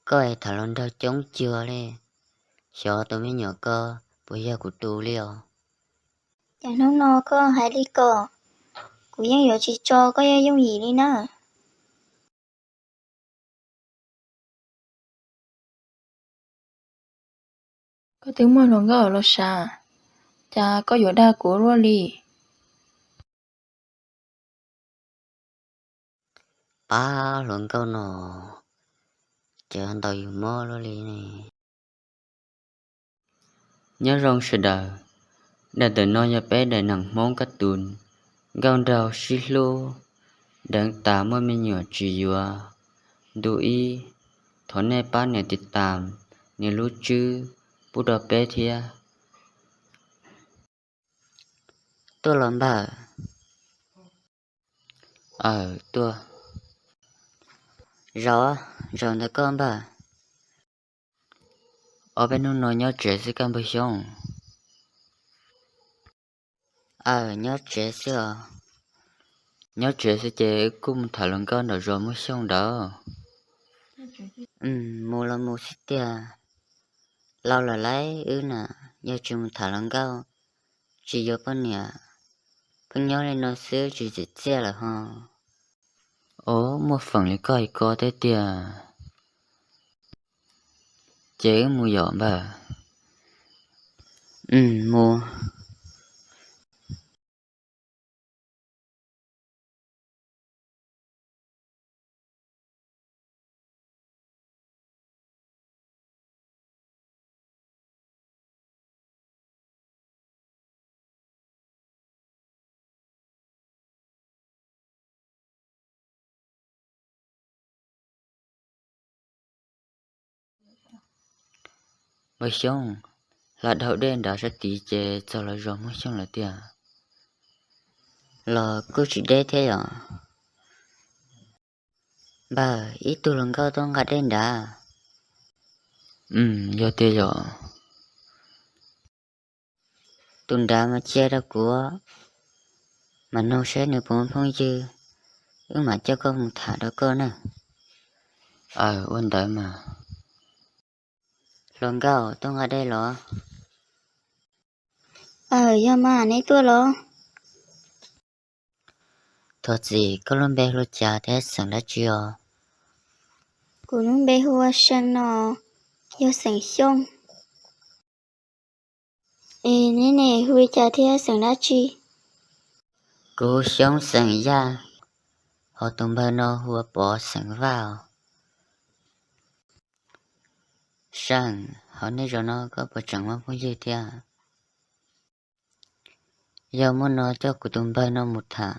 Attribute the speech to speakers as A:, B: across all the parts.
A: Coi thằng lần đó chống chưa le, sợ tôi mới nhỏ cơ, bây giờ của tu liều.
B: Chả nó no cơ hay đi cờ. Cú yên yếu chỉ cho có yên dùng gì đi nè.
C: Có tiếng mưa nó gỡ lo xa. Chả có yếu đa của rồi đi.
A: Ba lần câu nọ, chờ anh tao dùng mơ lo li này. Nhớ rong sẽ đời, đã từ nói cho bé đại nặng món cách tuần. Gạo đào xí lô, đang tả mơ mình nhỏ chỉ dùa. Đủ y, thọ nè ba nè tịt tàm, nè lú chư, bù đà bé thia. Tôi làm bà. Tôi. Rõ là con bà. Ở bên nó nói nhớ trẻ sẽ cầm bờ sông. Nhớ trẻ xưa. Nhớ trẻ sẽ chế cung thả lần con ở rồi mới sông đó. Mù là mù xích tia. Lâu là lấy nè, nhớ chung thả lần con. Chỉ vô bên nhà. Phân nhớ lên nó xưa chỉ xe là hả. Một phần lấy coi có thế tia. Chế mù dọn bà. Mù. Bờ sông. Là đậu đen đã rất tí chế cho là rồi mới sông là tia. Là cứ chỉ để thế à? Bà, ít tu lần cao tôi ngắt đen đã. Do thế rồi. Tuần đã mà che ra của. Mà nâu sẽ nửa bốn phong dư. Mà cho con một thả đó cơ nè. Vấn đề mà. Lần cao tôi ngắt đây lo.
B: Do mà nấy tôi lo.
A: Thật gì có lần bé lo cha thế sẵn đã chưa.
B: Cú nung bê hùa sân nọ. Yêu sẵn xong. Nè nè hui chả thế sẵn đã chi.
A: Cô sống sẵn ra. Họ tung bà nó hùa bỏ sẵn vào. Sẵn, họ nói rồi nó có bỏ chẳng mà phong dư thế. Giờ muốn nó cho cụ tung bà nó một thả.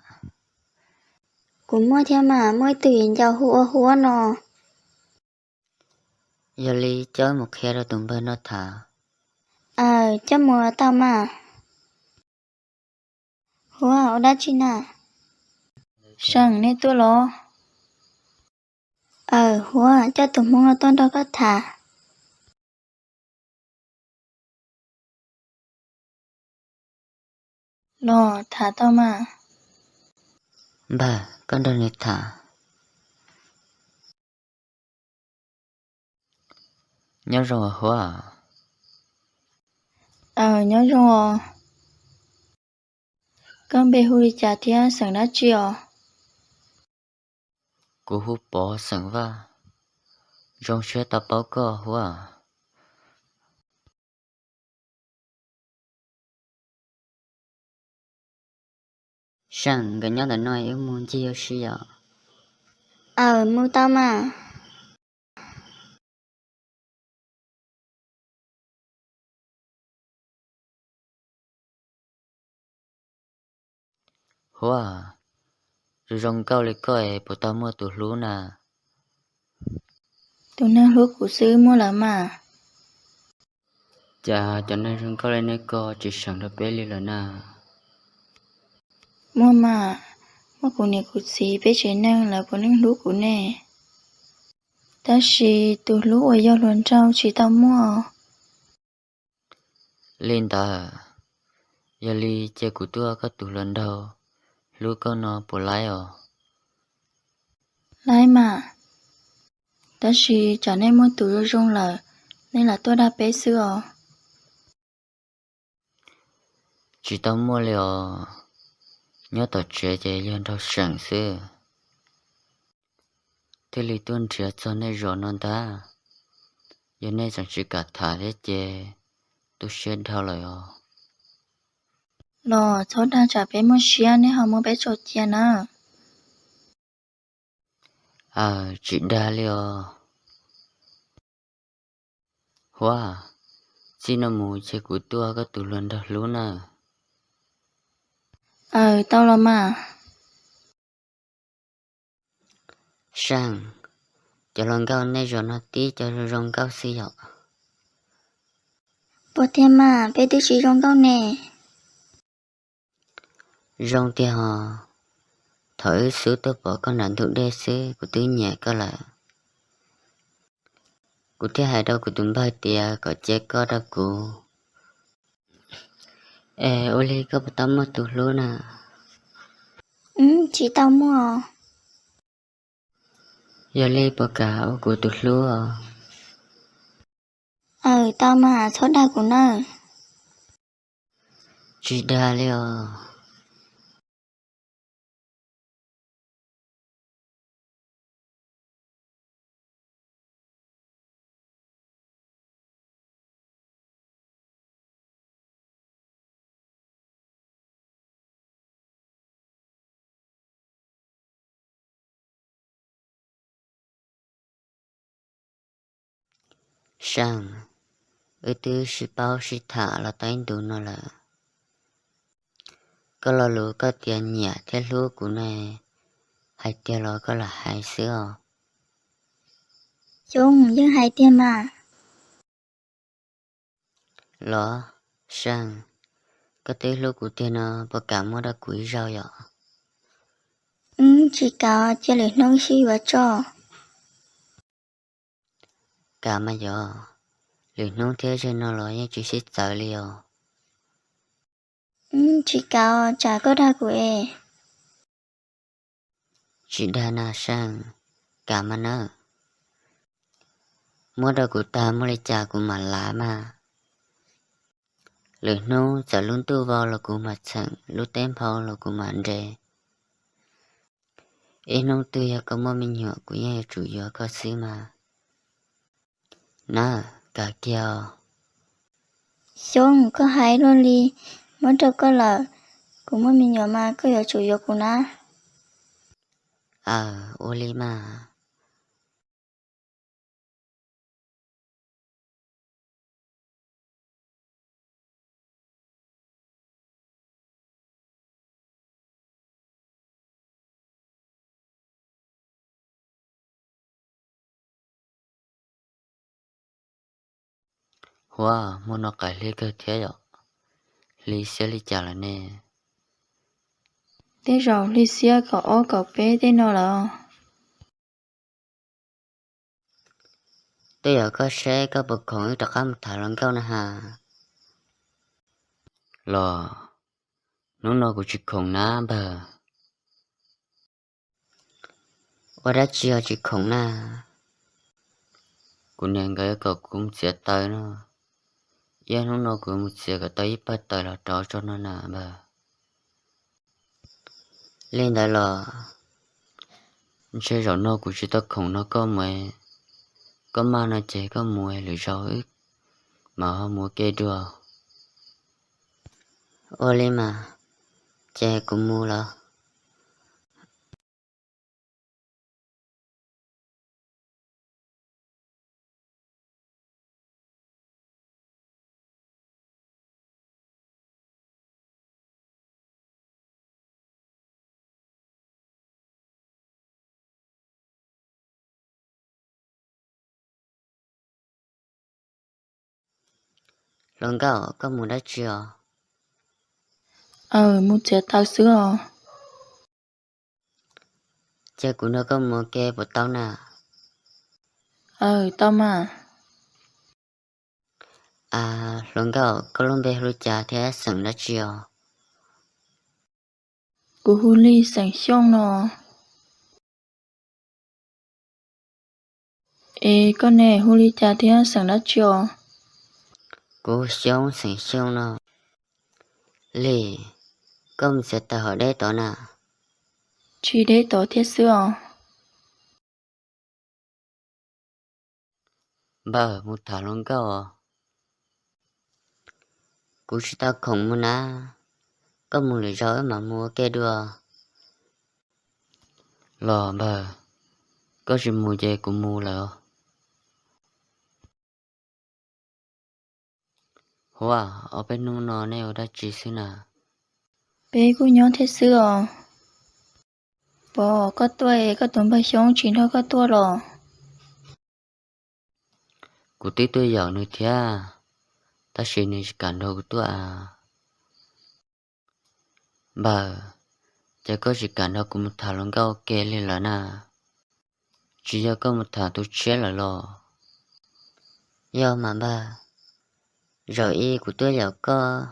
B: Cú mua theo mà mua tự nhiên vào hùa nọ.
A: Giờ lý cho một khe ra tung bà nó thả.
B: Cho mùa tao mà. Hùa ở đó chi nà.
C: Sang nè tôi lo.
B: Hùa cho tụi mong là tôn đó có thả.
C: Lo thả tao mà.
A: Bà, con đơn này thả. Nhớ rồi hả?
C: Nhớ rồi. Con bê hùi chả thế sẵn đã chiều.
A: Cô hút bỏ sẵn va. Rong xe ta báo cơ hả? Sẵn gần nhớ là nói yêu muốn chi yêu xí ạ.
B: Mua tao mà.
A: Hả? Rồi rong cao lấy coi bộ tao mua tụi lú nà.
C: Tụi nàng lúc của sư mua là mà.
A: Chà, cho nên rong cao lấy nơi co chỉ sẵn đó bé li là nà.
C: Mua mà. Mua của nè của sĩ bé chế năng là của nàng lúc của nè. Ta chỉ tụi lúc ở do luận trao chỉ tao mua.
A: Lên ta. Giờ li chê của tôi có tụi lần đầu. Lú con nó bộ lái à.
C: Lại mà. ta chỉ chả nên muốn tụi rong là nên là tôi đã bé xưa.
A: chỉ tao mua liều nhớ tao trẻ chạy lên đâu sẵn xưa thế li tuân trẻ cho nên rồi non ta giờ này chẳng chỉ cả thả thế chè tôi sẽ đau lại
C: Lò cháu đã chả bé mua xia nên họ mua bé trộn tiền à.
A: chị đa liều hoa chỉ nó mù chơi của tôi có tụ lần đó luôn à
C: Tao là mà.
A: sang cho lần cao này rồi nó tí cho rong cao xí dọc
B: Bố thêm mà bé đi chỉ rong câu nè.
A: rong tia họ thổi sữa tôi bỏ con nạn thuộc đê xứ của tứ nhà có là của thế hai đâu của tụi bay tia có chế có đâu của ô ly có bắt tắm mất tụ luôn à
B: Chỉ tao mua.
A: giờ ly bỏ cả ô của tụ luôn
B: Tao mà số đa của nó.
A: chị đa liều sang ở tư sĩ bao sĩ thả là tay tụ nó là có lo lúa có tiền nhẹ thế lúa của này hai tiền lo có là hai sữa
B: Chung nhưng hai tiền mà.
A: lo sang có tới lúa của tiền nó bỏ cả mua đã quý rau vậy
B: Chỉ có chỉ lấy nông xí và cho.
A: cả mà giờ lúa nông thế cho nó lo như chỉ xích sợ liều
B: Chỉ có chả có đa của e.
A: chị đa na sang cả mà nữa mua đồ của ta mua lấy trà của mà lá mà lúa nông giờ luôn tu vào là của mà chẳng lúc tem phao là của mà rẻ em nông tu ya có mua mình nhỏ của nhà chủ yếu có xí mà nè cả kia
B: Chung có hai luôn đi. Muốn được có là cũng muốn mình nhỏ mà có hiểu chủ yếu của nó.
A: ô li mà wow mua nó cải li cơ thế rồi li sẽ li chả là nè
C: Thế rồi đi xia cậu bé thế nào là.
A: tôi giờ có xe có bậc khổng đặc âm thả lần cao nè hà lò nó của chị khổng ná bờ ở đã chia chị khổng na của nàng cái cậu cũng sẽ tới nó giờ nó của một sẽ cái tới bắt tới là trò cho nó nè bờ lên đây là chơi rồi nó của chị ta khổng nó có mày có mà nó chế có mùi lười rau ít mà họ mua cây đùa ô lên mà chế cũng mua là lần cao có mua đã chưa
C: Mua trẻ tao xưa.
A: chế của nó có mua cây bột tao nè
C: Tao mà.
A: lần cao có lần bé lúc cha thế sừng đã chưa
C: Cú hu ly sành xong nó. Ê con nè hô li cha thì sẵn đã cho.
A: Cô sống sinh sống nó lì công sẽ ta hỏi đây tỏ nà
C: Chỉ để tỏ thiết xưa.
A: bờ một thả luôn câu cô chỉ ta không muốn á có một lời nói mà mua cái đùa lò bờ có chỉ mua dây của mua là hoa ở bên nung nó này ở đây chỉ xí nà
C: Bé cô nhớ thiết xưa. Bỏ có tuổi có tuần bà sống chỉ thôi có tuổi rồi.
A: của tí tôi giàu nữa thia ta chỉ nên cản đầu của tôi bờ chỉ có chỉ cản đầu của một thả luôn câu kê lên là nà chỉ cho có một thả tôi chết là lo do mà bà rồi y của tôi là có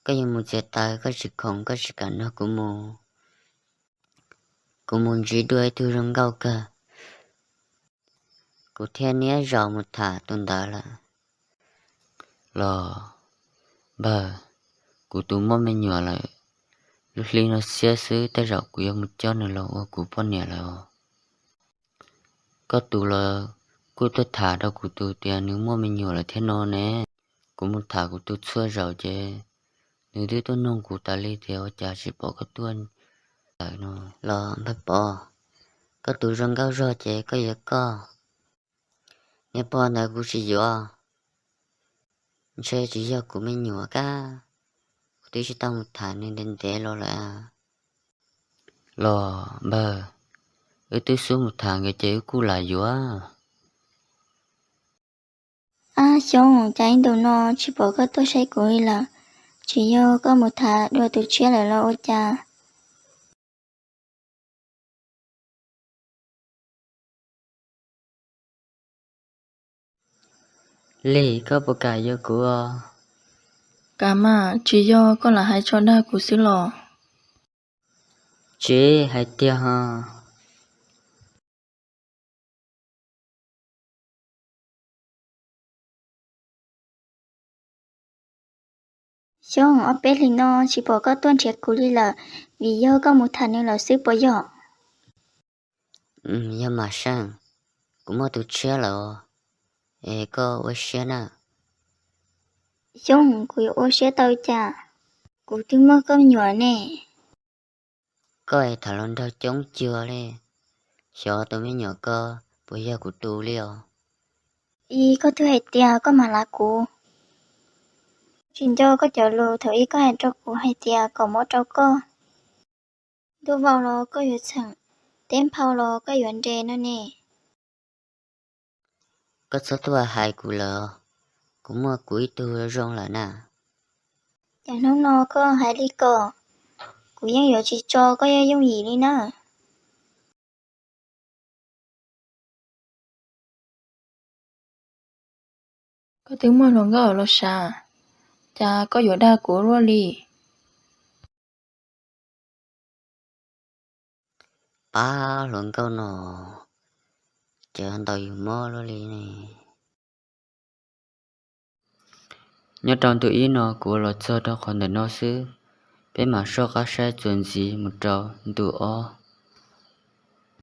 A: những một chế tài có chỉ không có chỉ cản đầu của một chỉ đuôi tôi rong câu cả của thiên nhé rõ một thả tuần đó là lo bà của tụi món mình nhỏ lại lúc li nó xé xứ tới rõ của một cho nữa là của bọn nhà là có tụ là của tôi thả đâu của tụi tiền nếu món mình nhỏ là thế nó nè của một thả của tôi xưa rồi chứ nếu thứ tôi nông của ta li theo cha chỉ bỏ cái tuần lại nó lo bắt bỏ có tụi rong câu rồi chứ có gì có nghe bỏ này cũng chỉ do chơi chỉ do của mình nhỏ cả tôi chỉ tao một thả nên đến té lo là lo bờ ở tôi xuống một thằng cái chế cú lại dúa
B: À xong trái đồ nó chỉ bỏ cái tôi say của là chỉ do có một thà đôi tôi chia lại lo ô cha.
A: lì có bộ cài vô của
C: Cả mà chỉ do con là hai cho đa của xứ lò.
A: chế hay tia ha
B: Xong ở bên thì nó chỉ bỏ cái tuần chết của là vì do có một thà nên là sức bỏ giỏ.
A: nhưng mà sang cũng mà tôi chế là có ở xe nè
B: Xong của ô xe tao cha của tôi mới có nhỏ nè.
A: có ai thằng lớn đâu chống chưa lên cho tôi mới nhỏ cơ bây giờ của tôi liều
B: Y có thứ hay tia có mà là của. Chính do có chờ lô thử y có hay cho của hay tia có mỗi trâu có. Tôi vào lo có yếu chẳng. Tên phao lo có yếu đề nó nè.
A: có số tôi hai của lờ cũng mà cuối tôi rong là nè
B: Chả nó có hai lý cờ. Của dân yếu chỉ cho có yếu dùng gì đi nữa.
C: Có tiếng mơ lòng ở lò xà. Cha có dỗ đa của rô lì.
A: ba luận câu nọ chờ anh tao dùng mơ lo li này nhớ trong tự ý nó của lọt sơ đó còn để nó xứ bé mà so cá xe chuẩn gì một trâu tụ o